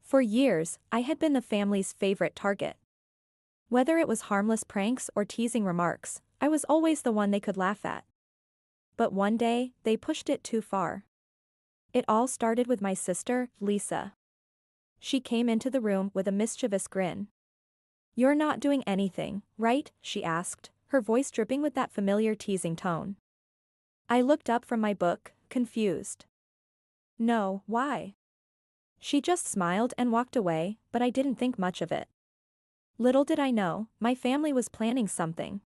For years, I had been the family's favorite target. Whether it was harmless pranks or teasing remarks, I was always the one they could laugh at. But one day, they pushed it too far. It all started with my sister, Lisa. She came into the room with a mischievous grin. "You're not doing anything, right?" she asked, her voice dripping with that familiar teasing tone. I looked up from my book, confused. "No, why?" She just smiled and walked away, but I didn't think much of it. Little did I know, my family was planning something.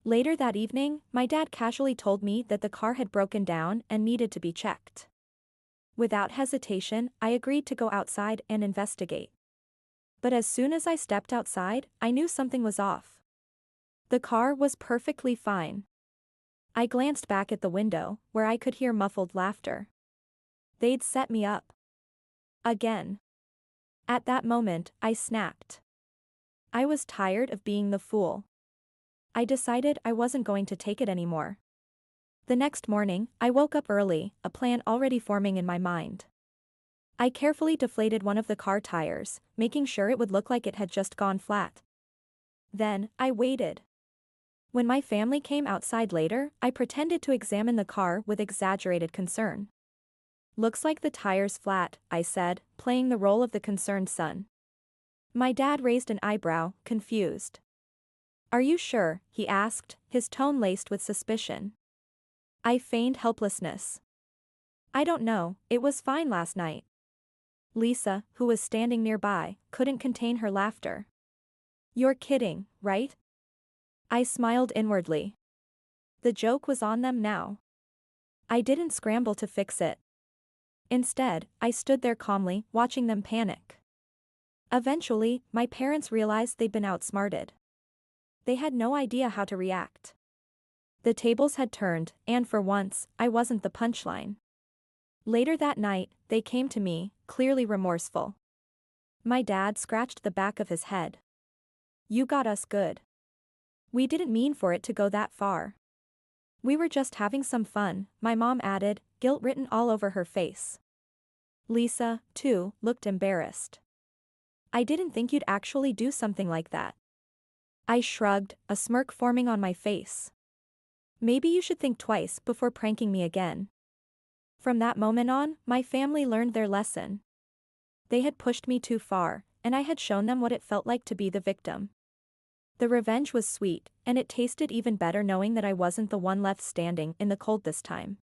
Later that evening, my dad casually told me that the car had broken down and needed to be checked. Without hesitation, I agreed to go outside and investigate. But as soon as I stepped outside, I knew something was off. The car was perfectly fine. I glanced back at the window, where I could hear muffled laughter. They'd set me up. Again. At that moment, I snapped. I was tired of being the fool. I decided I wasn't going to take it anymore. The next morning, I woke up early, a plan already forming in my mind. I carefully deflated one of the car tires, making sure it would look like it had just gone flat. Then, I waited. When my family came outside later, I pretended to examine the car with exaggerated concern. "Looks like the tire's flat," I said, playing the role of the concerned son. My dad raised an eyebrow, confused. "Are you sure?" he asked, his tone laced with suspicion. I feigned helplessness. "I don't know, it was fine last night." Lisa, who was standing nearby, couldn't contain her laughter. "You're kidding, right?" I smiled inwardly. The joke was on them now. I didn't scramble to fix it. Instead, I stood there calmly, watching them panic. Eventually, my parents realized they'd been outsmarted. They had no idea how to react. The tables had turned, and for once, I wasn't the punchline. Later that night, they came to me, clearly remorseful. My dad scratched the back of his head. "You got us good. We didn't mean for it to go that far." "We were just having some fun," my mom added, guilt written all over her face. Lisa, too, looked embarrassed. "I didn't think you'd actually do something like that." I shrugged, a smirk forming on my face. "Maybe you should think twice before pranking me again." From that moment on, my family learned their lesson. They had pushed me too far, and I had shown them what it felt like to be the victim. The revenge was sweet, and it tasted even better knowing that I wasn't the one left standing in the cold this time.